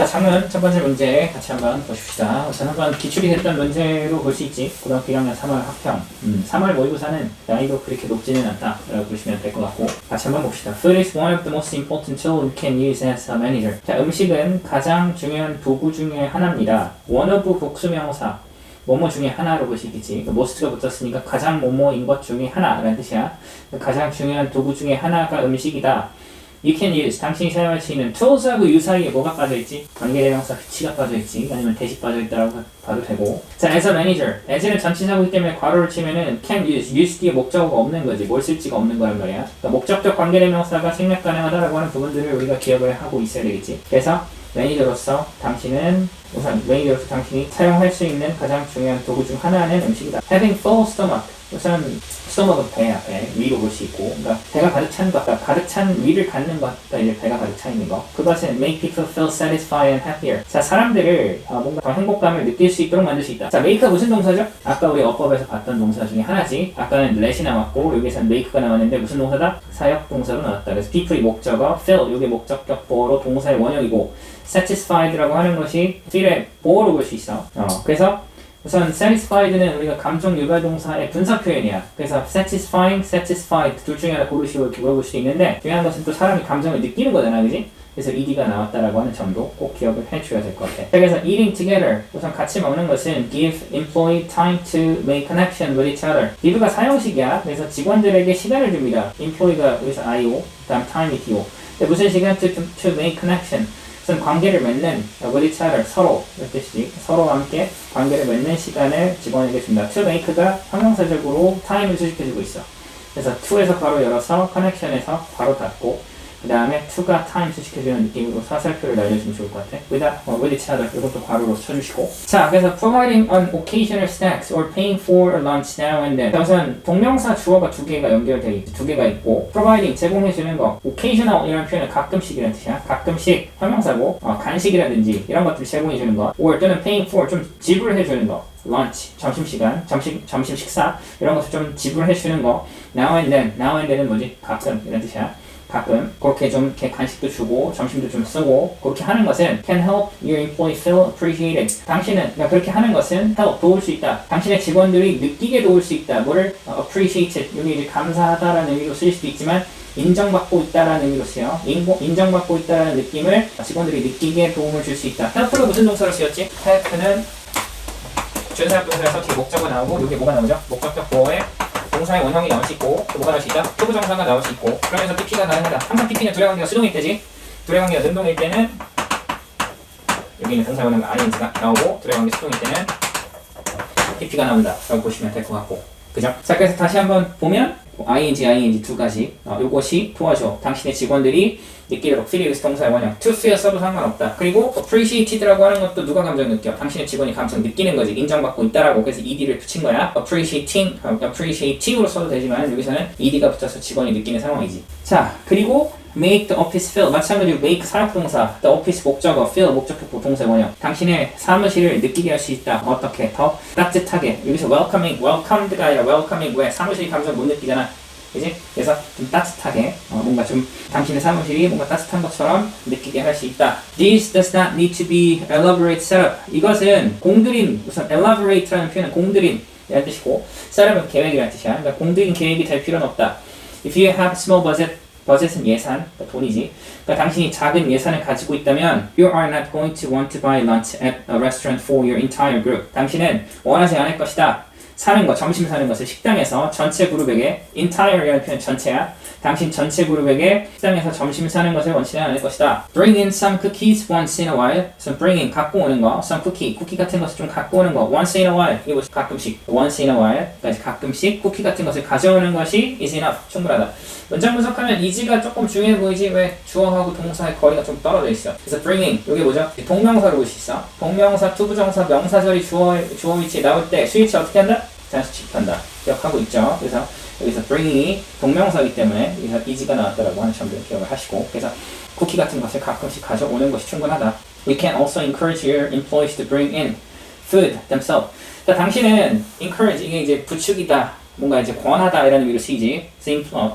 자, 장은 첫 번째 문제 같이 한번 보십시다. 우선 한번 기출이 됐던 문제로 볼 수 있지. 고등학교 1학년 3월 학평. 3월 모의고사는 난이도 그렇게 높지는 않다 라고 보시면 될 것 같고, 같이 한번 봅시다. Food is one of the most important tools you can use as a manager. 자, 음식은 가장 중요한 도구 중에 하나입니다. one of 복수명사. 뭐뭐 중에 하나로 볼 수 있겠지. most가 붙었으니까 가장 뭐뭐인 것 중에 하나라는 뜻이야. 가장 중요한 도구 중에 하나가 음식이다. You can use, 당신이 사용할 수 있는 tools하고 유사이에 뭐가 빠져있지? 관계대명사 which가 빠져있지, 아니면 대시 빠져있다라고 봐도 되고. 자, as a manager, as는 전치사고이기 때문에 괄호를 치면은 can use 뒤에 목적어가 없는 거지. 뭘 쓸지가 없는 거란 말이야. 그러니까 목적적 관계대명사가 생략 가능하다라고 하는 부분들을 우리가 기억을 하고 있어야 되겠지. 그래서 매니저로서 당신은, 우선 매니저로서 당신이 사용할 수 있는 가장 중요한 도구 중 하나는 음식이다. Having full stomach, 우선 스토머크는 배야, 배 위로 볼 수 있고, 그러니까 배가 가득 찬 것, 그러니까 가득 찬 위를 갖는 것가 이제 배가 가득 차 있는 거. 그것은 make people feel satisfied and happier. 자, 사람들을 뭔가 더 행복감을 느낄 수 있도록 만들 수 있다. 자, make가 무슨 동사죠? 아까 우리 어법에서 봤던 동사 중에 하나지. 아까는 let이 나왔고 여기서는 make가 나왔는데 무슨 동사다? 사역 동사로 나왔다. 그래서 people이 목적어, fill 이게 목적격 보어로 동사의 원형이고, satisfied라고 하는 것이 feel의 보어로 볼 수 있어. 그래서 우선 satisfied는 우리가 감정 유발 동사의 분사 표현이야. 그래서 satisfying, satisfied 둘 중에 하나 고르시고 이렇게 물어볼 수도 있는데, 중요한 것은 또 사람이 감정을 느끼는 거잖아, 그지? 그래서 ed가 나왔다라고 하는 점도 꼭 기억을 해줘야 될 것 같아. 그래서 eating together, 우선 같이 먹는 것은 give employee time to make connection with each other. give가 사용식이야. 그래서 직원들에게 시간을 줍니다. employee가 여기서 IO, 그다음 time이 DO. 무슨 시간? to make connection. 우선 관계를 맺는 with each other, 서로 이런 뜻이지. 서로와 함께 관계를 맺는 시간을 직원에게 준다. to make가 형용사적으로 time을 수식해주고 있어. 그래서 to에서 괄호 열어서 connection에서 괄호 닫고, 그 다음에 to가 time 수식해주는 느낌으로 사설표를 날려주면 좋을 것 같아. with each other 이것도 괄호로 쳐주시고. 자, 그래서 providing an occasional snacks or paying for a lunch now and then. 우선 동명사 주어가 두 개가 연결되어 있고, 두 개가 있고, providing 제공해주는 거, occasional 이라는 표현은 가끔씩이라는 뜻이야. 가끔씩 형용사고, 간식이라든지 이런 것들 제공해주는 거, or 또는 paying for 좀 지불해주는 거. lunch, 점심시간, 점심 식사 이런 것을 좀 지불해주는 거. now and then은 뭐지? 가끔 이런 뜻이야. 가끔 그렇게 좀 이렇게 간식도 주고 점심도 좀 쓰고 그렇게 하는 것은 can help your employee feel appreciated. 당신은 그러니까 그렇게 하는 것은 help 도울 수 있다. 당신의 직원들이 느끼게 도울 수 있다. 뭐를 appreciated 여기 이제 감사하다라는 의미로 쓸 수도 있지만 인정받고 있다라는 의미로 쓰여. 인정받고 있다라는 느낌을 직원들이 느끼게 도움을 줄 수 있다. help가 무슨 동사로 쓰였지? help는 준사역 동사에서 뒤에 목적어 나오고 여기 뭐가 나오죠? 목적격 보어에 동사의 원형이 나올 수 있고, 또 뭐가 나올 수 있다? 투부정사가 나올 수 있고, 그러면서 PP가 가능하다. 항상 PP는 두레관계가 수동일 때지. 두레관계가 능동일 때는 여기 있는 동사의 원형 ing가 나오고, 두레관계 수동일 때는 PP가 나온다 라고 보시면 될 것 같고, 그죠? 자, 그래서 다시 한번 보면 ing 두 가지. 요것이 도와줘. 당신의 직원들이 느끼도록. feel이 동사의 원형. to feel 써도 상관없다. 그리고 appreciated라고 하는 것도 누가 감정 느껴? 당신의 직원이 감정 느끼는 거지. 인정받고 있다라고. 그래서 ed를 붙인 거야. appreciating으로 써도 되지만 여기서는 ed가 붙어서 직원이 느끼는 상황이지. 자, 그리고 make the office feel. 마찬가지로 make 사역동사, the office 목적어, feel 목적격 동사 원형. 당신의 사무실을 느끼게 할 수 있다. 어떻게? 더 따뜻하게. 여기서 welcomed가 아니라 welcoming. 왜? 사무실이 감정 못 느끼잖아. 그지? 그래서 좀 따뜻하게, 뭔가 좀 당신의 사무실이 뭔가 따뜻한 것처럼 느끼게 할 수 있다. This does not need to be elaborate setup. 이것은 공들인, 우선 elaborate라는 표현은 공들인 이라는 뜻이고, setup은 계획이라는 뜻이야. 그러니까 공들인 계획이 될 필요는 없다. If you have small budget, budget은 예산, 그러니까 돈이지. 그러니까 당신이 작은 예산을 가지고 있다면 you are not going to want to buy lunch at a restaurant for your entire group. 당신은 원하지 않을 것이다. 사는 거, 점심 사는 것을 식당에서 전체 그룹에게, entire이라는 표현 전체야. 당신 전체 그룹에게 식당에서 점심 사는 것을 원치 않을 것이다. Bring in some cookies once in a while. So bring in, 갖고 오는 거. Some 쿠키 같은 것을 좀 갖고 오는 거. Once in a while. 이거 가끔씩. Once in a while. 까지 가끔씩 쿠키 같은 것을 가져오는 것이 is enough. 충분하다. 문장 분석하면 is가 조금 중요해 보이지? 왜? 주어하고 동사의 거리가 좀 떨어져 있어. 그래서 bring in. 이게 뭐죠? 동명사로 볼 수 있어. 동명사, 투부정사, 명사절이 주어 위치에 나올 때 스위치 어떻게 한다? 장수칙한다. 기억하고 있죠? 그래서 여기서 bring이 동명사이기 때문에 여기서 is가 나왔다라고 하는 점들을 기억을 하시고, 그래서 쿠키 같은 것을 가끔씩 가져오는 것이 충분하다. We can also encourage your employees to bring in food themselves. 그러니까 당신은 encourage, 이게 이제 부축이다, 뭔가 이제 권하다 이라는 의미로 쓰이지.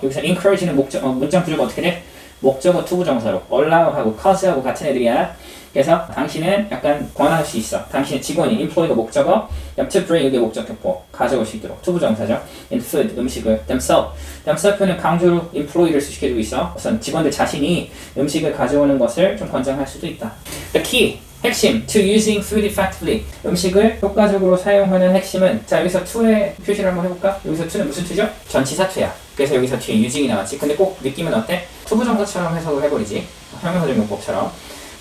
여기서 encourage는 문장 구조가 어떻게 돼? 목적어 투부정사로 allow하고 cause하고 같은 애들이야. 그래서 당신은 약간 권할 수 있어. 당신의 직원이 employ가 목적어, to bring 이게 목적격보 가져올 수 있도록 투부정사죠. in food 음식을 themselfs는 강조로 employ를 시켜주고 있어. 우선 직원들 자신이 음식을 가져오는 것을 좀 권장할 수도 있다. The key 핵심 to using food effectively 음식을 효과적으로 사용하는 핵심은 자 여기서 to의 표시를 한번 해볼까? 여기서 to는 무슨 to죠? 전치사 to야. 그래서 여기서 뒤에 using이 나왔지. 근데 꼭 느낌은 어때? 투부정사처럼 해석을 해버리지. 형용사적용법처럼.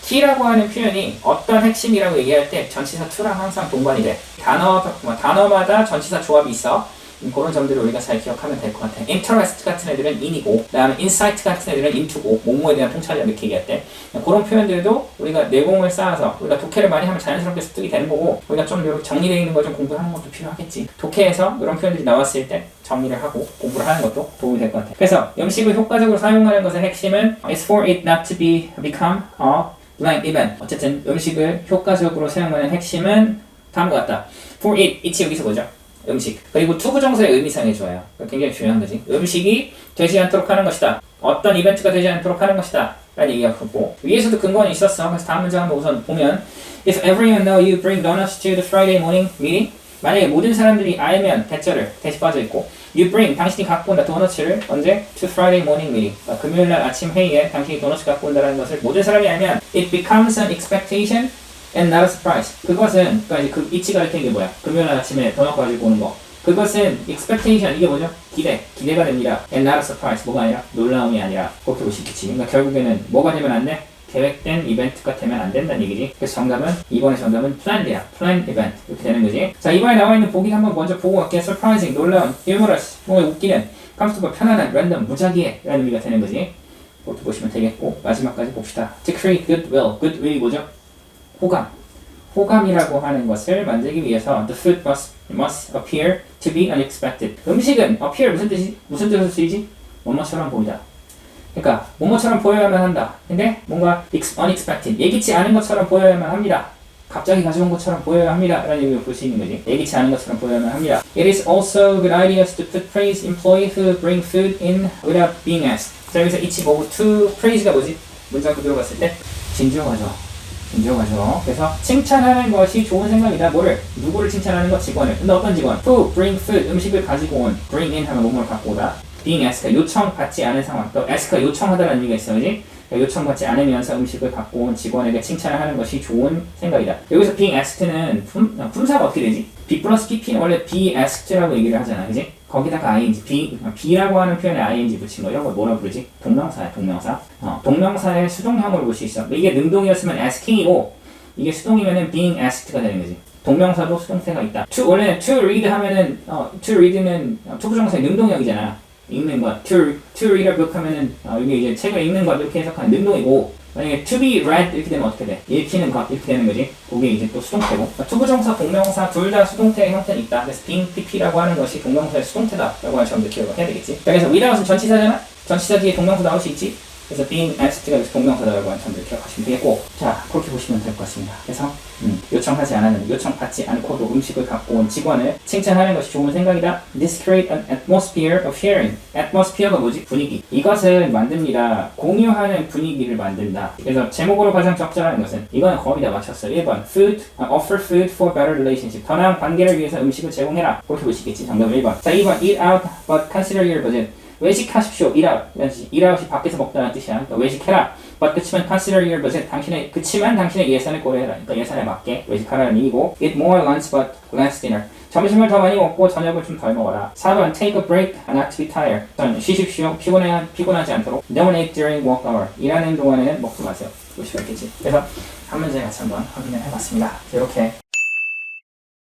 T라고 하는 표현이 어떤 핵심이라고 얘기할 때 전치사 to랑 항상 동반이 돼. 단어마다 전치사 조합이 있어. 그런 점들을 우리가 잘 기억하면 될 것 같아. interest 같은 애들은 in이고, 그 다음에 insight 같은 애들은 into고, 뭐뭐에 대한 통찰력 이렇게 얘기할 때 그런 표현들도 우리가 내공을 쌓아서 우리가 독해를 많이 하면 자연스럽게 습득이 되는 거고 우리가 좀 이렇게 정리되어 있는 걸 좀 공부하는 것도 필요하겠지. 독해에서 이런 표현들이 나왔을 때 정리를 하고 공부를 하는 것도 도움이 될 것 같아. 그래서 음식을 효과적으로 사용하는 것의 핵심은 is for it not to become a blank event. 어쨌든 음식을 효과적으로 사용하는 핵심은 다음과 같다. for it, it이 여기서 뭐죠? 음식. 그리고 투부정사의 의미상에 좋아요. 굉장히 중요한 거지. 음식이 되지 않도록 하는 것이다. 어떤 이벤트가 되지 않도록 하는 것이다. 라는 얘기가 있고 위에서도 근거는 있었어. 그래서 다음 문장 한번 우선 보면 If everyone know you bring donuts to the Friday morning meeting 만약에 모든 사람들이 알면 대절을 대시 빠져있고 You bring, 당신이 갖고 온다 도너츠를 언제? To Friday morning meeting 금요일날 아침 회의에 당신이 도너츠 갖고 온다는 것을 모든 사람이 알면 It becomes an expectation and not a surprise. 그것은 그러니까 이제 그 it이 가리키는 게 뭐야? 금요일날 아침에 도넛 가지고 오는 거. 그것은 expectation 이게 뭐죠? 기대가 됩니다. And not a surprise. 뭐가 아니라 놀라움이 아니라 그렇게 보시겠지. 그러니까 결국에는 뭐가 되면 안 돼? 계획된 이벤트가 되면 안 된다는 얘기지. 그래서 정답은 2번의 정답은 planned야. planned event 이렇게 되는 거지. 자 이번에 나와 있는 보기 한번 먼저 보고 갈게. surprising 놀라운, humorous 뭐 웃기는, comfortable 편안한, random 무작위의 라는 의미가 되는 거지. 그것도 보시면 되겠고 마지막까지 봅시다. to create goodwill. goodwill이 뭐죠? 호감이라고 하는 것을 만들기 위해서 the food must appear to be unexpected. 음식은 appear 무슨 뜻으로 쓰이지? 뭐뭐처럼 보이다. 그러니까 뭐뭐처럼 보여야만 한다. 근데 뭔가 unexpected, 예기치 않은 것처럼 보여야만 합니다. 갑자기 가져온 것처럼 보여야 합니다. 라는 의미로 볼 수 있는 거지. 예기치 않은 것처럼 보여야만 합니다. It is also good ideas to put praise employees who bring food in without being asked. 자 여기서 이치 뭐고 to praise가 뭐지? 문장 그대로 봤을 때 진지어가죠. 그래서 칭찬하는 것이 좋은 생각이다. 뭐를? 누구를 칭찬하는 것? 직원을. 근데 어떤 직원? Who bring food, 음식을 가지고 온. bring in 하면 뭐뭐를 갖고 오다. being asked, 요청받지 않은 상황. 또 ask가 요청하다라는 의미가 있어, 그지? 요청받지 않으면서 음식을 갖고 온 직원에게 칭찬을 하는 것이 좋은 생각이다. 여기서 being asked는 품사가 어떻게 되지? be 플러스 pp는 원래 be asked라고 얘기를 하잖아, 그지? 거기다가 ing, be라고 하는 표현에 ing 붙인 거 이런 걸 뭐라 부르지? 동명사야, 동명사. 동명사의 수동형으로 볼 수 있어. 이게 능동이었으면 asking이고 이게 수동이면은 being asked가 되는 거지. 동명사도 수동태가 있다. 원래 to read 하면은 to read는 투부정사의 능동형이잖아. 읽는 것. to read a book 하면은 이게 이제 책을 읽는 것 이렇게 해석하는 능동이고 만약에 to be read 이렇게 되면 어떻게 돼? 읽히는 것 이렇게 되는 거지. 그게 이제 또 수동태고. 투부정사, 동명사 둘 다 수동태의 형태는 있다. 그래서 being pp라고 하는 것이 동명사의 수동태다라고 하는 점도 기억을 해야 되겠지. 그래서 without은 전치사잖아. 전치사 뒤에 동명사 나올 수 있지. 그래서 being asked가 동명사다라고 하는 점을 기억하시면 되겠고 자 그렇게 보시면 될 것 같습니다. 그래서 요청하지 않았는데 요청받지 않고도 음식을 갖고 온 직원을 칭찬하는 것이 좋은 생각이다. This create an atmosphere of sharing. atmosphere가 뭐지? 분위기. 이것을 만듭니다. 공유하는 분위기를 만든다. 그래서 제목으로 가장 적절한 것은 이거는 거의 다 맞췄어. 1번 food, offer food for better relationship. 더 나은 관계를 위해서 음식을 제공해라. 그렇게 보시겠지. 정답 1번. 자 2번 eat out but consider your budget. 외식하십시오. eat out. eat out이 밖에서 먹다는 뜻이야. 그러니까 외식해라. but 그치만 consider your budget. 그치만 당신의 예산을 고려해라. 그러니까 예산에 맞게 외식하라는 의미고 eat more lunch but less dinner. 점심을 더 많이 먹고 저녁을 좀 덜 먹어라. 4번 take a break not to be tired. 쉬십시오. 피곤하지 않도록. Don't eat during work hour. 일하는 동안에는 먹지 마세요. 볼 수가 있겠지. 그래서 한 문제 같이 한번 확인을 해봤습니다. 이렇게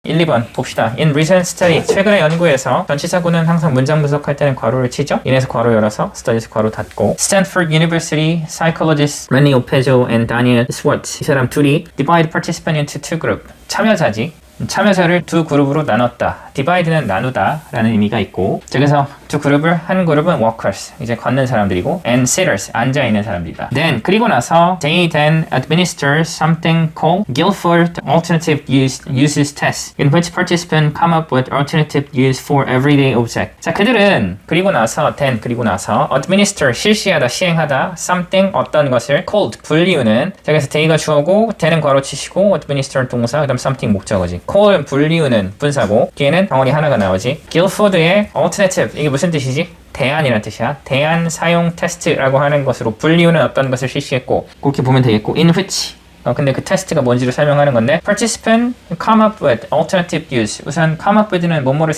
1, 2번 봅시다. In recent study, 최근의 연구에서 전치사구는 항상 문장 분석할 때는 괄호를 치죠. 인해서 괄호 열어서 studies 괄호 닫고 Stanford University psychologist Rene Opejo and Daniel Schwartz 이 사람 둘이 divide participant into two group 참여자를 두 그룹으로 나눴다. divide는 나누다 라는 의미가 있고, 자, 그래서 두 그룹을, 한 그룹은 workers, 이제 걷는 사람들이고, and sitters, 앉아있는 사람들이다. Then, 그리고 나서 they then administer something called Guilford Alternative Uses Test, in which participants come up with alternative use for everyday object. 자, 그들은 그리고 나서 administer, 실시하다, 시행하다, something, 어떤 것을, called, 불리우는, 자, 그래서 they가 주어고, they는 괄호 치시고, administer 동사, 그 다음 something 목적어지. call, 불리우는 분사고, 뒤에는 덩어리 하나가 나오지. Guilford의 alternative, 이게 무슨 뜻이지? 대안이라는 뜻이야. 대안 사용 테스트라고 하는 것으로 불리우는 어떤 것을 실시했고, 그렇게 보면 되겠고, in which, 근데 그 테스트가 뭔지를 설명하는 건데, participant come up with alternative use. 우선 come up with는 뭐뭐를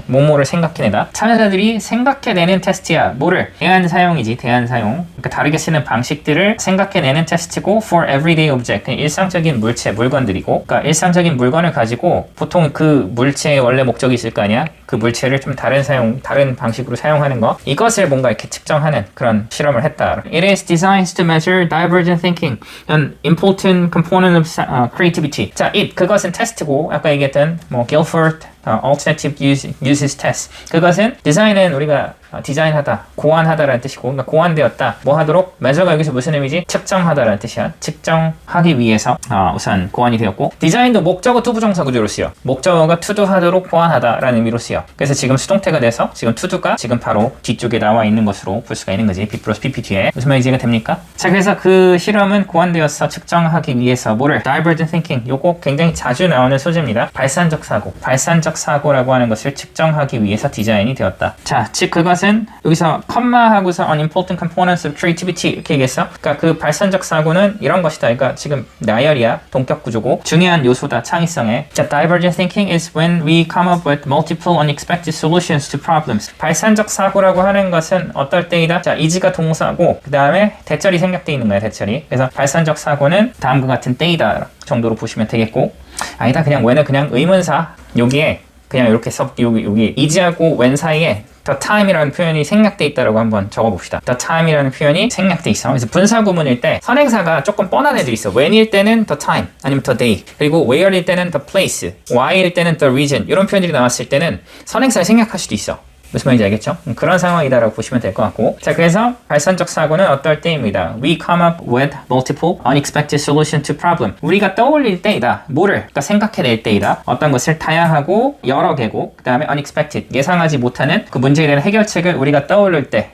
뭐뭐를 생각해내다. 참여자들이 생각해내는 테스트야. 뭐를? 대안 사용이지, 대안 사용. 그러니까 다르게 쓰는 방식들을 생각해내는 테스트고, for everyday object. 그냥 일상적인 물체, 물건들이고, 그러니까 일상적인 물건을 가지고 보통 그 물체의 원래 목적이 있을 거 아니야? 그 물체를 좀 다른 방식으로 사용하는 거. 이것을 뭔가 이렇게 측정하는 그런 실험을 했다. It is designed to measure divergent thinking. an important component of creativity. 자, 그것은 테스트고, 아까 얘기했던 Guilford Alternative Uses Test. 그것은 디자인은 우리가 디자인하다, 고안하다라는 뜻이고, 그러니까 고안되었다. 뭐 하도록? measure가 여기서 무슨 의미지? 측정하다라는 뜻이야. 측정하기 위해서 우선 고안이 되었고, 디자인도 목적어 투부정사 구조로 쓰여. 목적어가 to do 하도록 고안하다라는 의미로 쓰여. 그래서 지금 수동태가 돼서 지금 to do가 지금 바로 뒤쪽에 나와 있는 것으로 볼 수가 있는 거지. B 플러스 PP 뒤에. 무슨 말인지 이해가 됩니까? 자, 그래서 그 실험은 고안되어서 측정하기 위해서 뭐를? divergent thinking. 요거 굉장히 자주 나오는 소재입니다. 발산적 사고라고 하는 것을 측정하기 위해서 디자인이 되었다. 자, 즉 그것은 여기서 컴마하고서 unimportant components of creativity 이렇게 얘기했어. 그러니까 그 발산적 사고는 이런 것이다. 그러니까 지금 나열이야. 동격 구조고 중요한 요소다. 창의성에. 자, divergent thinking is when we come up with multiple unexpected solutions to problems. 발산적 사고라고 하는 것은 어떨 때이다? 자, is가 동사고 그 다음에 대절이 생략되어 있는 거야. 대절이. 그래서 발산적 사고는 다음과 같은 때이다 정도로 보시면 되겠고, 아니다. 그냥 when은 그냥 의문사. 여기에 그냥 이렇게 여기 is하고 when 사이에 the time이라는 표현이 생략돼 있다라고 한번 적어봅시다. the time이라는 표현이 생략돼 있어. 그래서 분사 구문일 때 선행사가 조금 뻔한 애들이 있어. when일 때는 the time 아니면 the day, 그리고 where일 때는 the place, why일 때는 the region. 이런 표현들이 나왔을 때는 선행사를 생략할 수도 있어. 무슨 말인지 알겠죠? 그런 상황이다라고 보시면 될 것 같고, 자, 그래서 발산적 사고는 어떨 때입니다. We come up with multiple unexpected solution to problem. 우리가 떠올릴 때이다. 뭐를? 그러니까 생각해낼 때이다. 어떤 것을 다양하고 여러 개고, 그 다음에 unexpected, 예상하지 못하는 그 문제에 대한 해결책을 우리가 떠올릴 때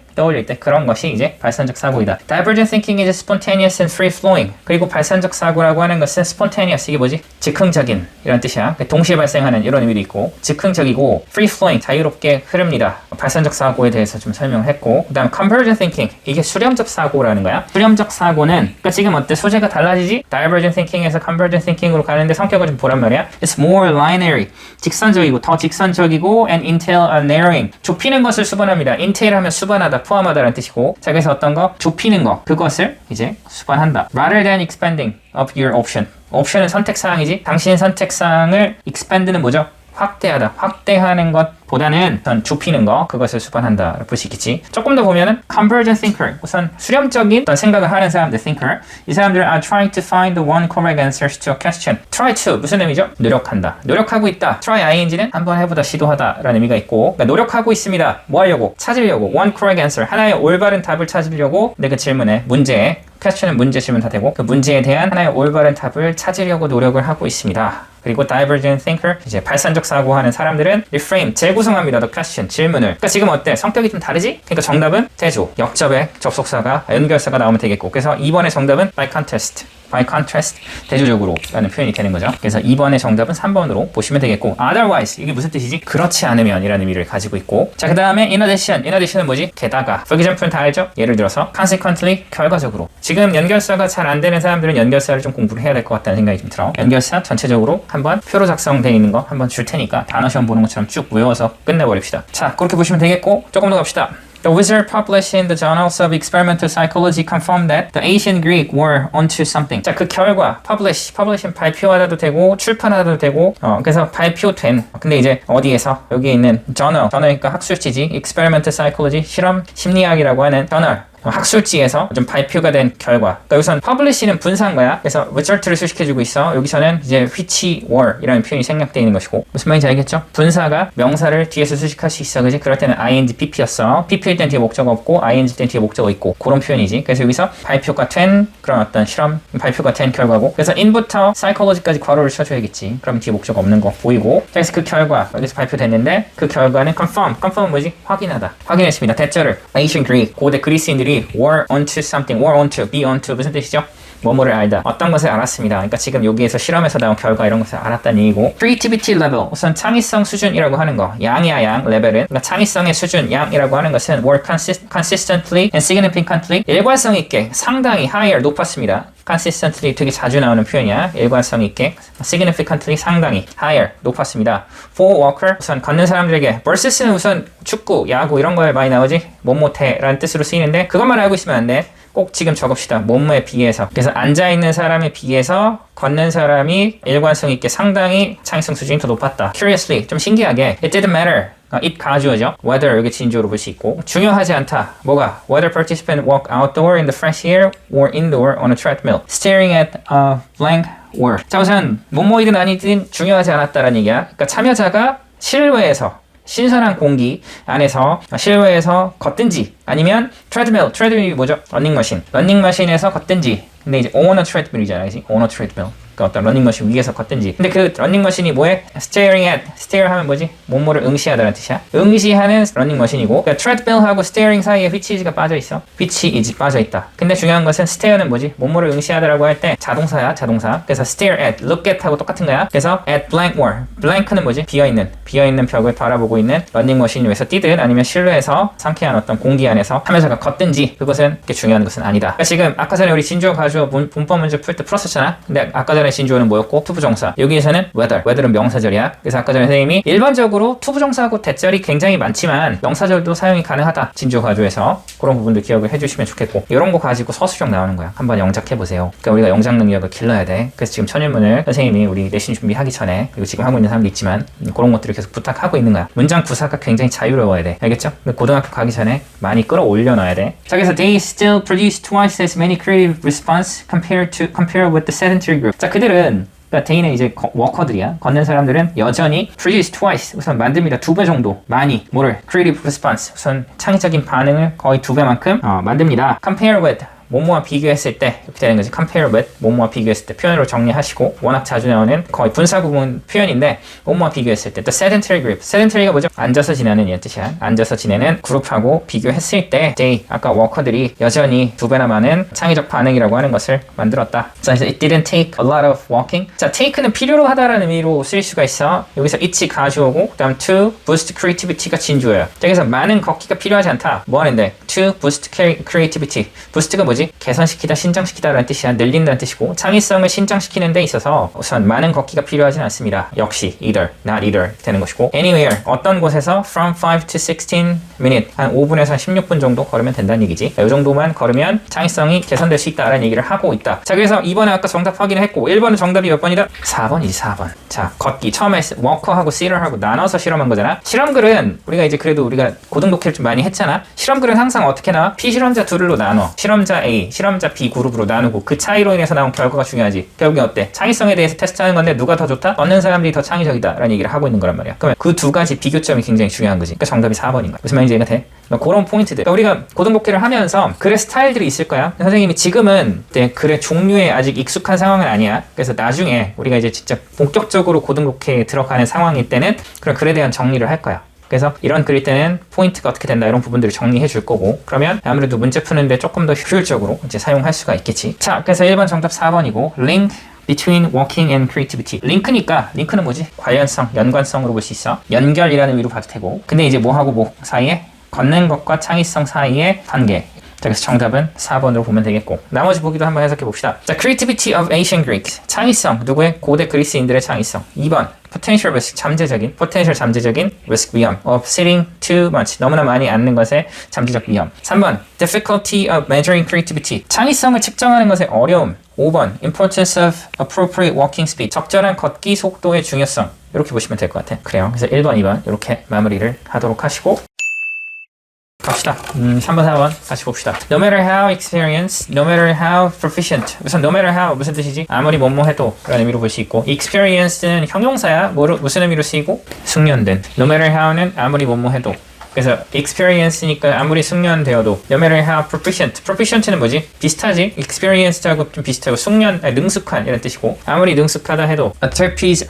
그런 것이 이제 발산적 사고이다. Divergent thinking is spontaneous and free-flowing. 그리고 발산적 사고라고 하는 것은 spontaneous, 이게 뭐지? 즉흥적인 이런 뜻이야. 동시에 발생하는 이런 의미도 있고, 즉흥적이고 free-flowing, 자유롭게 흐릅니다. 발산적 사고에 대해서 좀 설명을 했고, 그 다음 convergent thinking, 이게 수렴적 사고라는 거야. 수렴적 사고는, 그러니까 지금 어때? 소재가 달라지지? Divergent thinking에서 convergent thinking으로 가는데 성격을 좀 보란 말이야. It's more linear, 직선적이고, 더 직선적이고, and entail a narrowing, 좁히는 것을 수반합니다. entail 하면 수반하다, 포함하다라는 뜻이고, 자, 그래서 어떤 거? 좁히는 거, 그것을 이제 수반한다. Rather than expanding of your option. 옵션은 선택사항이지. 당신의 선택사항을 expand는 뭐죠? 확대하다. 확대하는 것보다는 전 좁히는 거, 그것을 수반한다 볼 수 있겠지. 조금 더 보면은 convergent thinker, 우선 수렴적인 어떤 생각을 하는 사람들 thinker. 이 사람들은 are trying to find the one correct answers to a question. try to 무슨 의미죠? 노력한다. 노력하고 있다. try ing는 한번 해보다, 시도하다 라는 의미가 있고, 그러니까 노력하고 있습니다. 뭐 하려고? 찾으려고. one correct answer, 하나의 올바른 답을 찾으려고. 근데 그 질문에, 문제에, question은 문제 질문 다 되고, 그 문제에 대한 하나의 올바른 답을 찾으려고 노력을 하고 있습니다. 그리고 divergent thinker, 이제 발산적 사고하는 사람들은 reframe, 재구성합니다. the question, 질문을. 그러니까 지금 어때? 성격이 좀 다르지? 그러니까 정답은 대조, 역접에 접속사가, 연결사가 나오면 되겠고, 그래서 2번의 정답은 by contrast, 대조적으로 라는 표현이 되는 거죠. 그래서 2번의 정답은 3번으로 보시면 되겠고, otherwise, 이게 무슨 뜻이지? 그렇지 않으면 이라는 의미를 가지고 있고, 자, 그 다음에 in addition은 뭐지? 게다가. for example는 다 알죠? 예를 들어서 consequently, 결과적으로. 지금 연결사가 잘 안 되는 사람들은 연결사를 좀 공부를 해야 될 것 같다는 생각이 좀 들어. 연결사 전체적으로 한번 표로 작성되어 있는 거 한번 줄 테니까 단어 시험 보는 것처럼 쭉 외워서 끝내버립시다. 자, 그렇게 보시면 되겠고, 조금 더 갑시다. The wizard published in the Journals of Experimental Psychology confirmed that the ancient Greek were onto something. 자, 그 결과, publish는 발표하다도 되고, 출판하다도 되고, 그래서 발표된, 근데 이제 어디에서? 여기 있는 journal, journal이니까 학술지지, Experimental Psychology, 실험 심리학이라고 하는 journal, 학술지에서 좀 발표가 된 결과. 그러니까 우선 publish는 분사한 거야. 그래서 result를 수식해주고 있어. 여기서는 이제 which were이라는 표현이 생략되어 있는 것이고, 무슨 말인지 알겠죠? 분사가 명사를 뒤에서 수식할 수 있어. 그지? 그럴 때는 ing, pp였어. pp일 땐 뒤에 목적어 없고 ing 땐 뒤에 목적어 있고 그런 표현이지. 그래서 여기서 발표가 된 그런 어떤 실험, 발표가 된 결과고, 그래서 in부터 psychology까지 괄호를 쳐줘야겠지. 그럼 뒤에 목적어 없는 거 보이고, 그래서 그 결과 여기서 발표됐는데 그 결과는 confirm은 뭐지? 확인하다. 확인했습니다. 대절을 ancient Greek, 고대 그리스인들이 were onto something, were onto, be onto 무슨 뜻이죠? 뭐뭐를 알다. 어떤 것을 알았습니다. 그러니까 지금 여기에서 실험에서 나온 결과 이런 것을 알았다는 얘기고, creativity level, 우선 창의성 수준이라고 하는 거. 양이야 양, 레벨은. 그러니까 창의성의 수준, 양이라고 하는 것은 were consistently and significantly, 일관성 있게, 상당히 higher, 높았습니다. consistently 되게 자주 나오는 표현이야. 일관성 있게. significantly 상당히 higher 높았습니다. for walker 우선 걷는 사람들에게, versus는 우선 축구, 야구 이런 거에 많이 나오지. 못못해라는 뜻으로 쓰이는데 그것만 알고 있으면 안 돼. 꼭 지금 적읍시다. 뭐뭐에 비해서. 그래서 앉아있는 사람에 비해서 걷는 사람이 일관성 있게 상당히 창의성 수준이 더 높았다. Curiously, 좀 신기하게 it didn't matter. it 가주어죠. whether 여기 진주어로 볼 수 있고, 중요하지 않다. 뭐가? whether participant walk outdoor in the fresh air or indoor on a treadmill staring at a blank word. 자, 우선 뭐뭐이든 아니든 중요하지 않았다라는 얘기야. 그러니까 참여자가 실외에서 신선한 공기 안에서 실외에서 걷든지, 아니면 트레드밀이 뭐죠? 러닝머신에서 걷든지. 근데 이제 on a treadmill이잖아, 그지? on a treadmill. 그 어떤 러닝머신 위에서 걷든지. 근데 그 러닝머신이 뭐해? stare 하면 뭐지? 뭐뭐를 응시하다는 뜻이야. 응시하는 러닝머신이고, 그러니까 treadmill하고 staring 사이에 which is가 빠져있어. which is 빠져있다. 근데 중요한 것은 stare는 뭐지? 뭐뭐를 응시하다라고 할 때 자동사야, 자동사. 그래서 stare at, look at 하고 똑같은 거야. 그래서 at blank wall. blank는 뭐지? 비어있는 벽을 바라보고 있는 러닝머신 위에서 뛰든, 아니면 실내에서 상쾌한 어떤 공기 안에서 참여자가 걷든지, 그것은 그렇게 중요한 것은 아니다. 그러니까 지금 아까 전에 우리 진주어 가주어 문법 문제 풀 때 풀었었잖아. 근데 아까 전에 진주어는 뭐였고? 투부정사. 여기에서는 whether은 명사절이야. 그래서 아까 전에 선생님이 일반적으로 투부정사하고 대절이 굉장히 많지만 명사절도 사용이 가능하다. 진주어 가주에서. 그런 부분도 기억을 해주시면 좋겠고, 이런 거 가지고 서술형 나오는 거야. 한번 영작해보세요. 그러니까 우리가 영작 능력을 길러야 돼. 그래서 지금 천일문을 선생님이 우리 내신 준비하기 전에, 그리고 지금 하고 있는 사람도 있지만 그런 것들을 계속 부탁하고 있는 거야. 문장 구사가 굉장히 자유로워야 돼. 알겠죠? 고등학교 가기 전에 많이 끌어올려 놔야 돼. 자, 그래서 they still produce twice as many creative response compare with the sedentary group. 자, 그들은, 그러니까 데이는 이제 워커들이야. 걷는 사람들은 여전히 produce twice, 우선 만듭니다. 2배 정도 많이 뭐를? creative response, 우선 창의적인 반응을 거의 2배만큼 만듭니다. compare with, 뭐뭐와 비교했을 때 이렇게 되는 거지. compare with, 뭐뭐와 비교했을 때 표현으로 정리하시고, 워낙 자주 나오는 거의 분사 구문 표현인데, 뭐뭐와 비교했을 때. 또 sedentary group, sedentary가 뭐죠? 앉아서 지내는 이런 뜻이야. 앉아서 지내는 그룹하고 비교했을 때 they, 아까 워커들이 여전히 2배나 많은 창의적 반응이라고 하는 것을 만들었다. 자, it didn't take a lot of walking. 자, take는 필요로 하다라는 의미로 쓰일 수가 있어. 여기서 it이 가주어고, 그 다음 to boost creativity가 진주어야. 자, 그래서 많은 걷기가 필요하지 않다. 뭐 하는데? to boost creativity. boost가 뭐지? 개선시키다, 신장시키다 라는 뜻이야. 늘린다는 뜻이고, 창의성을 신장시키는 데 있어서 우선 많은 걷기가 필요하진 않습니다. 역시 either, not either 되는 것이고, anywhere, 어떤 곳에서 from 5 to 16 minute, 한 5분에서 16분 정도 걸으면 된다는 얘기지. 이 정도만 걸으면 창의성이 개선될 수 있다라는 얘기를 하고 있다. 자, 그래서 2번에 아까 정답 확인을 했고, 1번은 정답이 몇 번이다? 4번이지, 4번. 자, 걷기. 처음에 워커하고 seater하고 나눠서 실험한 거잖아. 실험글은 우리가 이제 그래도 우리가 고등독해를 좀 많이 했잖아. 실험글은 항상 어떻게 나와? 피실험자 둘로 나눠. 실험자 A, 실험자 B 그룹으로 나누고, 그 차이로 인해서 나온 결과가 중요하지. 결국에 어때? 창의성에 대해서 테스트하는 건데 누가 더 좋다? 얻는 사람들이 더 창의적이다 라는 얘기를 하고 있는 거란 말이야. 그러면 그 두 가지 비교점이 굉장히 중요한 거지. 그러니까 정답이 4번인 거야. 무슨 말인지 이해가 돼? 그런 포인트들. 그러니까 우리가 고등독해를 하면서 글의 스타일들이 있을 거야. 선생님이 지금은 글의 종류에 아직 익숙한 상황은 아니야. 그래서 나중에 우리가 이제 진짜 본격적으로 고등독해에 들어가는 상황일 때는 그런 글에 대한 정리를 할 거야. 그래서 이런 글일 때는 포인트가 어떻게 된다, 이런 부분들을 정리해 줄 거고, 그러면 아무래도 문제 푸는데 조금 더 효율적으로 이제 사용할 수가 있겠지. 자, 그래서 1번 정답 4번이고, link between walking and creativity. 링크는 뭐지? 관련성, 연관성으로 볼 수 있어. 연결이라는 의미로 봐도 되고, 근데 이제 뭐하고 뭐 사이에? 걷는 것과 창의성 사이의 관계. 자, 그래서 정답은 4번으로 보면 되겠고, 나머지 보기도 한번 해석해 봅시다. 자, creativity of ancient Greeks. 창의성, 누구의? 고대 그리스인들의 창의성. 2번 potential risk, 잠재적인 risk, 위험 of sitting too much, 너무나 많이 앉는 것의 잠재적 위험. 3번 difficulty of measuring creativity, 창의성을 측정하는 것의 어려움. 5번 importance of appropriate walking speed, 적절한 걷기 속도의 중요성. 이렇게 보시면 될 것 같아요. 그래요. 그래서 1번, 2번 이렇게 마무리를 하도록 하시고, 갑시다. 3번, 4번 같이 봅시다. No matter how experienced, no matter how proficient. 우선 no matter how 무슨 뜻이지? 아무리 뭐뭐 해도 라는 의미로 볼 수 있고 experienced는 형용사야. 무슨 의미로 쓰이고? 숙련된. No matter how는 아무리 뭐뭐 해도. 그래서 experience니까 아무리 숙련되어도 no matter how proficient는 뭐지? 비슷하지? experienced하고 좀 비슷하고 능숙한 이런 뜻이고 아무리 능숙하다 해도 a trapeze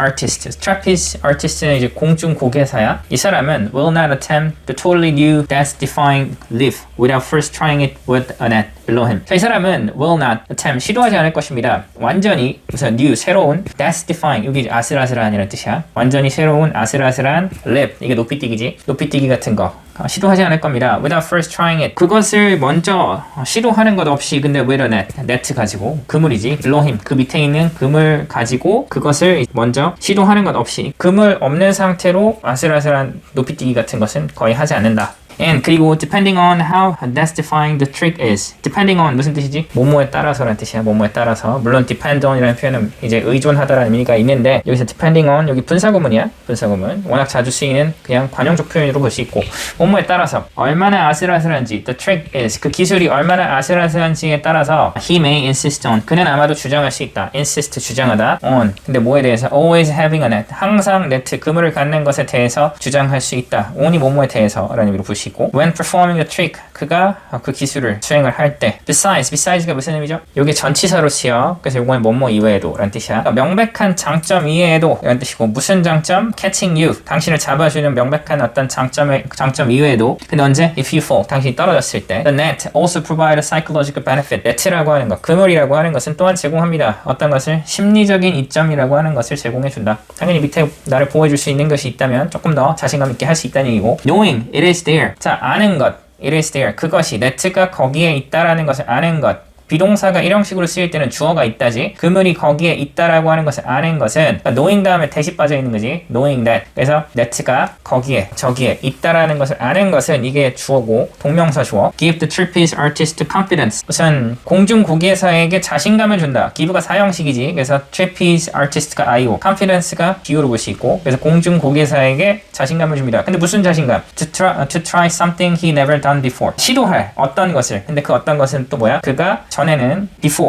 artist는 이제 공중고개사야. 이 사람은 will not attempt the totally new death-defying leap without first trying it with a net below him. 자, 이 사람은 will not attempt 시도하지 않을 것입니다. 완전히 우선 new 새로운 death-defying 여기 아슬아슬한 이런 뜻이야. 완전히 새로운 아슬아슬한 leap 이게 높이뛰기지. 높이뛰기 같은 거. 시도하지 않을 겁니다. Without first trying it. 그것을 먼저 시도하는 것 없이 근데 with a net 가지고 그물이지. below him. 그 밑에 있는 그물 가지고 그것을 먼저 시도하는 것 없이 그물 없는 상태로 아슬아슬한 높이뛰기 같은 것은 거의 하지 않는다. And 그리고 depending on how death-defying the trick is. depending on 무슨 뜻이지? 뭐뭐에 따라서라는 뜻이야. 뭐뭐에 따라서. 물론 depend on이라는 표현은 이제 의존하다라는 의미가 있는데 여기서 depending on 여기 분사구문이야. 분사구문. 워낙 자주 쓰이는 그냥 관용적 표현으로 볼 수 있고 뭐뭐에 따라서 얼마나 아슬아슬한지 the trick is 그 기술이 얼마나 아슬아슬한지에 따라서 he may insist on 그는 아마도 주장할 수 있다. insist 주장하다. on 근데 뭐에 대해서 always having a net 항상 네트 그물을 갖는 것에 대해서 주장할 수 있다. on이 뭐뭐에 대해서라는 의미로 볼 수 있고 when performing the trick 그가 그 기술을 수행을 할 때 besides가 무슨 의미죠? 이게 전치사로 쓰여 그래서 이거는 뭐뭐 이외에도 라는 뜻이야. 명백한 장점 이외에도 라는 뜻이고 무슨 장점? catching you 당신을 잡아주는 명백한 어떤 장점 이외에도 근데 언제? if you fall 당신이 떨어졌을 때 the net also provide a psychological benefit net라고 하는 것 그물이라고 하는 것은 또한 제공합니다. 어떤 것을? 심리적인 이점이라고 하는 것을 제공해준다. 당연히 밑에 나를 보호해줄 수 있는 것이 있다면 조금 더 자신감 있게 할 수 있다는 얘기고 knowing it is there 자, 아는 것. It is there. 그것이 네트가 거기에 있다라는 것을 아는 것. 비동사가 이런 식으로 쓰일 때는 주어가 있다지. 그물이 거기에 있다라고 하는 것을 아는 것은 그러니까 knowing 다음에 대시 빠져 있는 거지. knowing that. 그래서 네트가 거기에 저기에 있다라는 것을 아는 것은 이게 주어고 동명사 주어. Give the trapeze artist confidence. 우선 공중고개사에게 자신감을 준다. give가 사형식이지. 그래서 trapeze artist가 I고 confidence가 B로 볼 수 있고 그래서 공중고개사에게 자신감을 줍니다. 근데 무슨 자신감? To try something he never done before. 시도할 어떤 것을. 근데 그 어떤 것은 또 뭐야? 그가 전에는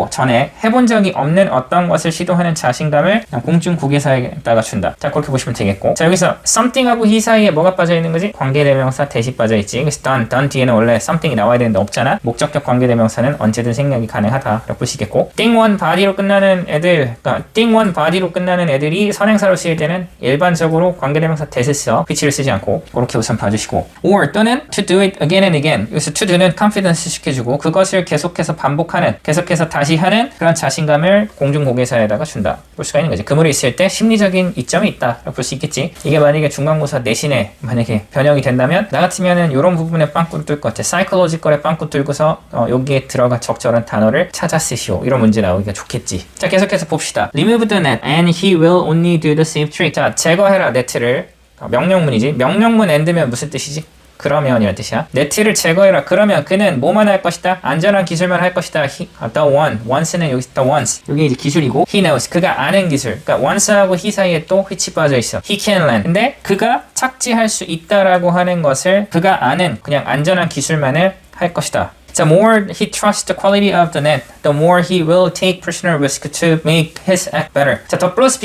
전에 해본 적이 없는 어떤 것을 시도하는 자신감을 공중고개사에다가 준다. 자 그렇게 보시면 되겠고 자 여기서 something하고 he 사이에 뭐가 빠져있는 거지? 관계대명사 대시 빠져있지. 그래서 done 뒤에는 원래 something이 나와야 되는데 없잖아. 목적격 관계대명사는 언제든 생략이 가능하다 라고 보시겠고 thing one body로 끝나는 애들 그러니까 thing one body로 끝나는 애들이 선행사로 쓰일 때는 일반적으로 관계대명사 대시 써 which를 쓰지 않고 그렇게 우선 봐주시고 or 또는 to do it again and again 여기서 to do는 confidence 시켜주고 그것을 계속해서 반복하는 계속해서 다시 하는 그런 자신감을 공중고개사에다가 준다 볼 수가 있는 거지. 그물에 있을 때 심리적인 이점이 있다 볼 수 있겠지. 이게 만약에 중간고사 내신에 만약에 변형이 된다면 나 같으면은 이런 부분에 빵꾸를 뚫 것 같아. 사이콜로지컬에 빵꾸 뚫고서 여기에 들어가 적절한 단어를 찾아 쓰시오 이런 문제 나오기가 좋겠지. 자 계속해서 봅시다. Remove the net and he will only do the same trick. 자 제거해라 네트를 명령문이지. 명령문 end면 무슨 뜻이지? 그러면 이런 뜻이야. 네트를 제거해라. 그러면 그는 뭐만 할 것이다? 안전한 기술만 할 것이다. the one. once는 여기 the once. 여기 이제 기술이고 he knows. 그가 아는 기술. 그러니까 once하고 he 사이에 또 which 빠져 있어. he can learn. 근데 그가 착지할 수 있다라고 하는 것을 그가 아는 그냥 안전한 기술만을 할 것이다. The more he trusts the quality of the net, the more he will take personal risk to make his act better. 자, 더 플러스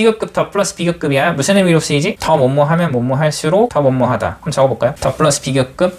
비교급이야. 무슨 의미로 쓰이지? 더 뭐뭐 하면 뭐뭐 할수록 더 뭐뭐 하다. 한번 적어볼까요? 더 플러스 비교급.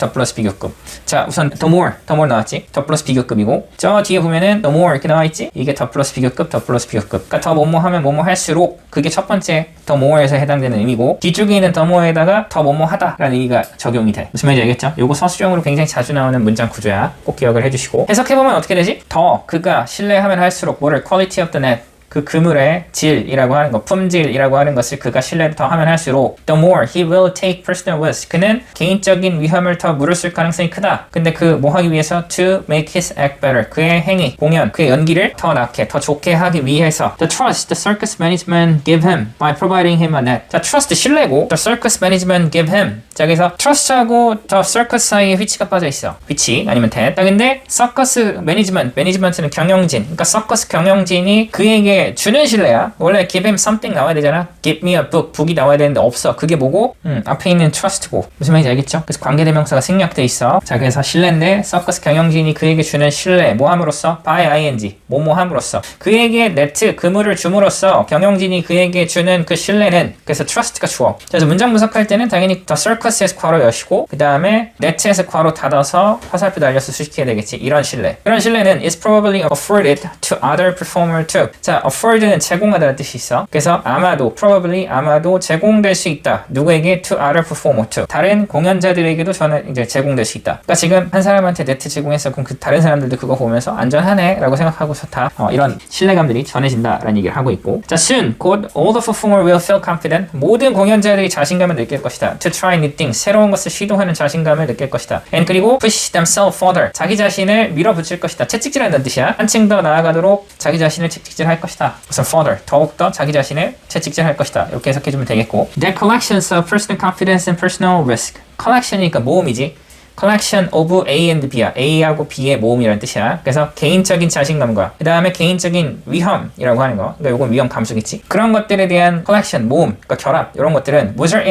자, 우선 the more 나왔지? 더 플러스 비교급이고 저 뒤에 보면은 the more 이렇게 나와있지? 이게 더 플러스 비교급. 그러니까 더 뭐뭐 하면 뭐뭐 할수록 그게 첫 번째 더 more에서 해당되는 의미고 뒤쪽에 있는 더 more에다가 더 뭐뭐 하다라는 의미가 적용이 돼. 무슨 말인지 알겠죠? 요거 서술형으로 굉장히 자주 나오는 문장 구조야. 꼭 기억을 해주시고 해석해보면 어떻게 되지? 더 그가 신뢰하면 할수록 뭐를 quality of the net 그 그물의 질이라고 하는 것, 품질이라고 하는 것을 그가 신뢰를 더 하면 할수록 the more he will take personal risk. 그는 개인적인 위험을 더 무릅쓸 가능성이 크다. 근데 그 뭐 하기 위해서 to make his act better. 그의 행위, 공연, 그의 연기를 더 낫게, 더 좋게 하기 위해서 the trust the circus management give him by providing him a net. 자, trust 신뢰고 the circus management give him. 자, 여기서 trust하고 the circus 사이에 which가 빠져 있어. which 아니면 that. 근데 circus management는 경영진. 그러니까 circus 경영진이 그에게 그에게 주는 신뢰야. 원래 give him something 나와야 되잖아. give me a book. 북이 나와야 되는데 없어. 그게 뭐고? 앞에 있는 trust고. 무슨 말인지 알겠죠? 그래서 관계대명사가 생략돼 있어. 자, 그래서 신뢰인데 서커스 경영진이 그에게 주는 신뢰 뭐 함으로써? by ing 뭐뭐 함으로써. 그에게 net 그물을 줌으로써 경영진이 그에게 주는 그 신뢰는 그래서 trust가 주어. 그래서 문장 분석할 때는 당연히 the circus에서 괄호 여시고 그 다음에 net에서 괄호 닫아서 화살표 달려서 수식해야 되겠지. 이런 신뢰. 이런 신뢰는 is probably afforded to other performer too. 자, afford는 제공하다는 뜻이 있어. 그래서 아마도 probably 아마도 제공될 수 있다. 누구에게? to other performer too. 다른 공연자들에게도 저는 이제 제공될 수 있다. 그러니까 지금 한 사람한테 네트 제공했어. 그럼 그 다른 사람들도 그거 보면서 안전하네라고 생각하고서 다 이런 신뢰감들이 전해진다라는 얘기를 하고 있고. 자, soon 곧 all the performer will feel confident. 모든 공연자들이 자신감을 느낄 것이다. to try new things. 새로운 것을 시도하는 자신감을 느낄 것이다. and 그리고 push themselves further. 자기 자신을 밀어붙일 것이다. 채찍질한다는 뜻이야. 한층 더 나아가도록 자기 자신을 채찍질할 것이다. 그래서 further 더욱더 자기 자신을 채찍질할 것이다. 이렇게 해석해주면 되겠고. Their collections of personal confidence and personal risk. collection이니까 모음이지. collection of A and B야. A하고 B의 모음이라는 뜻이야. 그래서 개인적인 자신감과 그 다음에 개인적인 위험이라고 하는 거. 그러니까 이건 위험 감수겠지. 그런 것들에 대한 collection, 모음, 그러니까 결합 이런 것들은 result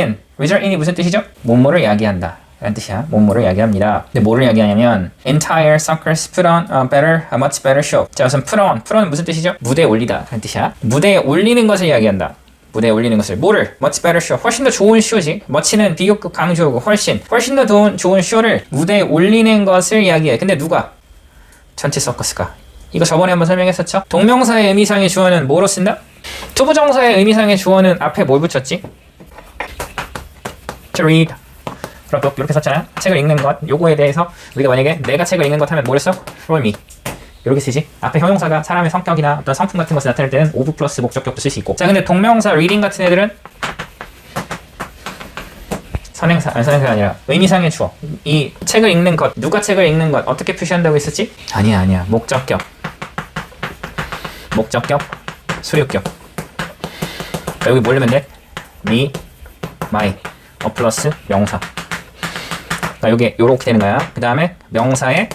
in이 무슨 뜻이죠? 뭐뭐를 야기한다. 라는 뜻이야. 뭐뭐를 야기합니다. 근데 뭐를 야기하냐면 entire suckers put on a much better show. 자, 우선 puton은 무슨 뜻이죠? 무대에 올리다 라는 뜻이야. 무대에 올리는 것을 이야기한다. 무대에 올리는 것을 뭐를? much better show. 훨씬 더 좋은 쇼지. much는 비교급 강조하고 훨씬 더 좋은 쇼를 무대에 올리는 것을 이야기해. 근데 누가? 전체 서커스가. 이거 저번에 한번 설명했었죠? 동명사의 의미상의 주어는 뭐로 쓴다? 투부정사의 의미상의 주어는 앞에 뭘 붙였지? to read. 그럼 이렇게 썼잖아. 책을 읽는 것. 요거에 대해서 우리가 만약에 내가 책을 읽는 것 하면 뭐를 써? for me. 이렇게 쓰지. 앞에 형용사가 사람의 성격이나 어떤 성품 같은 것을 나타낼 때는 of 플러스 목적격도 쓸 수 있고. 자, 근데 동명사 reading 같은 애들은 선행사가 아니라 의미상의 주어. 이 책을 읽는 것, 누가 책을 읽는 것 어떻게 표시한다고 했었지? 아니야. 목적격, 소유격. 여기 뭘 넣으면 돼? me, my, 플러스 명사. 그러니까 여기 요렇게 되는 거야. 그 다음에 명사에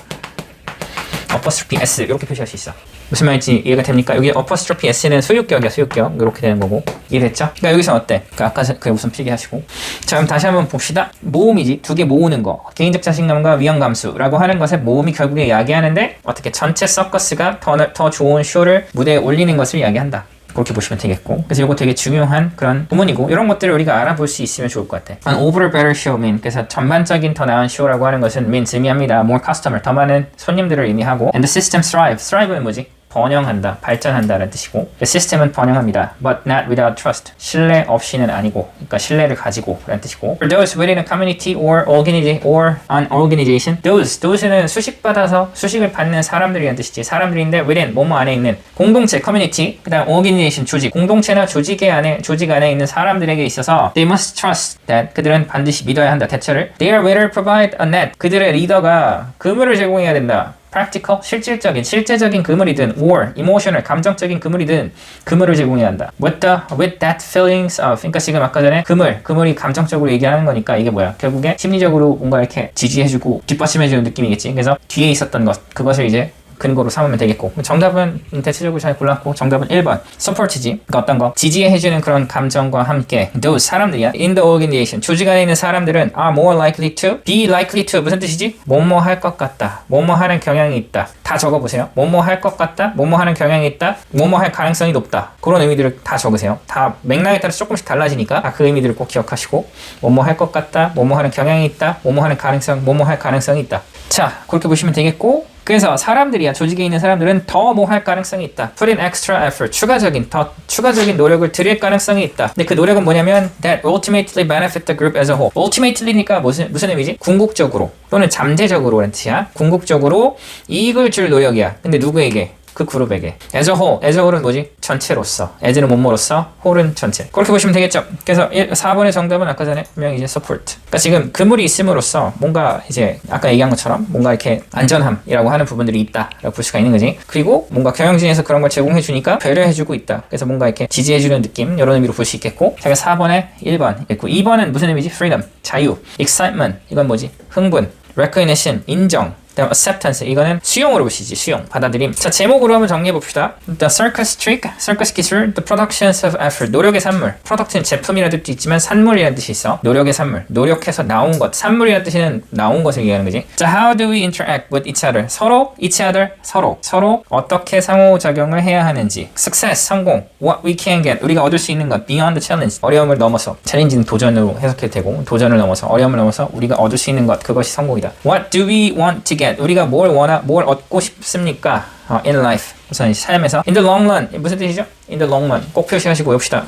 apostrophe s 이렇게 표시할 수 있어. 무슨 말인지 이해가 됩니까? 여기 apostrophe s는 소유격이야. 소유격. 이렇게 되는 거고. 이해됐죠? 그러니까 여기서 어때? 그러니까 아까 그 우선 필기하시고. 자, 그럼 다시 한번 봅시다. 모음이지. 두 개 모으는 거. 개인적 자신감과 위험감수라고 하는 것에 모음이 결국에 이야기하는데 어떻게 전체 서커스가 더 좋은 쇼를 무대에 올리는 것을 이야기한다. 그렇게 보시면 되겠고. 그래서 이거 되게 중요한 그런 부문이고 이런 것들을 우리가 알아볼 수 있으면 좋을 것 같아. An overall better show mean 그래서 전반적인 더 나은 쇼라고 하는 것은 means 의미합니다. More customer 더 많은 손님들을 의미하고 and the system thrive는 뭐지? 번영한다, 발전한다라는 뜻이고 시스템은 번영합니다. But not without trust. 신뢰 없이는 아니고, 그러니까 신뢰를 가지고 라는 뜻이고 For those within a community or an organization Those는 수식받아서 수식을 받는 사람들이라는 뜻이지. 사람들인데 within, 뭐뭐 안에 있는 공동체, community, 그 다음 organization, 조직 공동체나 조직 안에 있는 사람들에게 있어서 They must trust that 그들은 반드시 믿어야 한다. 대처를 Their leader provide a net 그들의 리더가 그물을 제공해야 된다. practical, 실제적인 그물이든 or emotional, 감정적인 그물이든 그물을 제공해야 한다. with that feelings of 그러니까 지금 아까 전에 그물이 감정적으로 얘기하는 거니까 이게 뭐야? 결국에 심리적으로 뭔가 이렇게 지지해주고 뒷받침해주는 느낌이겠지. 그래서 뒤에 있었던 그것을 이제 근거로 삼으면 되겠고 정답은 대체적으로 잘 골랐고 정답은 1번 support지. 그러니까 어떤 거? 지지해주는 그런 감정과 함께 those 사람들이야. in the organization 조직 안에 있는 사람들은 are more likely to be likely to 무슨 뜻이지? 뭐뭐 할 것 같다. 뭐뭐 하는 경향이 있다. 다 적어보세요. 뭐뭐 할 것 같다. 뭐뭐 하는 경향이 있다. 뭐뭐 할 가능성이 높다. 그런 의미들을 다 적으세요. 다 맥락에 따라서 조금씩 달라지니까 그 의미들을 꼭 기억하시고 뭐뭐 할 것 같다. 뭐뭐 하는 경향이 있다. 뭐뭐 하는 가능성, 뭐뭐 할 가능성이 있다. 자, 그렇게 보시면 되겠고 그래서 사람들이야. 조직에 있는 사람들은 더 뭐 할 가능성이 있다. Put in extra effort. 추가적인 노력을 들일 가능성이 있다. 근데 그 노력은 뭐냐면 that ultimately benefit the group as a whole. ultimately니까 무슨 의미지? 궁극적으로 또는 잠재적으로라는 뜻이야. 궁극적으로 이익을 줄 노력이야. 근데 누구에게? 그 그룹에게. as a whole은 뭐지? 전체로서. as는 뭐뭐로서, whole은 전체. 그렇게 보시면 되겠죠. 그래서 4번의 정답은 아까 전에 분명히 이제 support. 그러니까 지금 그물이 있음으로써 뭔가 이제 아까 얘기한 것처럼 뭔가 이렇게 안전함이라고 하는 부분들이 있다라고 볼 수가 있는 거지. 그리고 뭔가 경영진에서 그런 걸 제공해 주니까 배려해주고 있다. 그래서 뭔가 이렇게 지지해주는 느낌 이런 의미로 볼 수 있겠고. 제가 4번에 1번 있고 2번은 무슨 의미지? freedom, 자유, excitement 이건 뭐지? 흥분, recognition, 인정, 다음 acceptance 이거는 수용으로 보시지 수용 받아들임. 자 제목으로 한번 정리해 봅시다. The circus trick, circus 기술, the productions of effort 노력의 산물. product는 제품이라는 뜻도 있지만 산물이라는 뜻이 있어. 노력의 산물, 노력해서 나온 것. 산물이라는 뜻은 나온 것을 얘기하는 거지. 자 how do we interact with each other 서로 each other 서로 어떻게 상호작용을 해야 하는지. success 성공, what we can get 우리가 얻을 수 있는 것, beyond the challenge 어려움을 넘어서. 챌린지는 도전으로 해석해도 되고 도전을 넘어서 어려움을 넘어서 우리가 얻을 수 있는 것 그것이 성공이다. What do we want to get 우리가 뭘 얻고 싶습니까? In life 우선 삶에서 in the long run 무슨 뜻이죠? in the long run 꼭 표시하시고 외웁시다.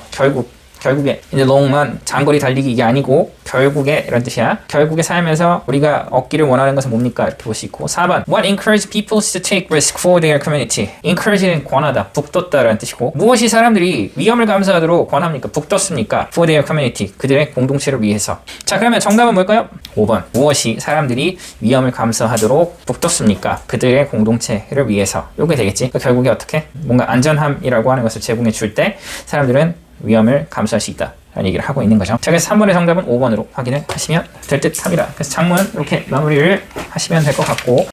결국에 in the long run 장거리 달리기 이게 아니고 결국에 이런 뜻이야. 결국에 삶에서 우리가 얻기를 원하는 것은 뭡니까? 이렇게 볼 수 있고 4번 What encourages people to take risk for their community encourage는 권하다, 북돋다라는 뜻이고 무엇이 사람들이 위험을 감수하도록 권합니까? 북돋습니까? for their community 그들의 공동체를 위해서. 자 그러면 정답은 뭘까요? 5번 무엇이 사람들이 위험을 감수하도록 북돋습니까? 그들의 공동체를 위해서. 요게 되겠지. 그러니까 결국에 어떻게? 뭔가 안전함이라고 하는 것을 제공해 줄 때 사람들은 위험을 감수할 수 있다 라는 얘기를 하고 있는 거죠. 자 그래서 3번의 정답은 5번으로 확인을 하시면 될 듯 합니다. 그래서 장문 이렇게 마무리를 하시면 될 것 같고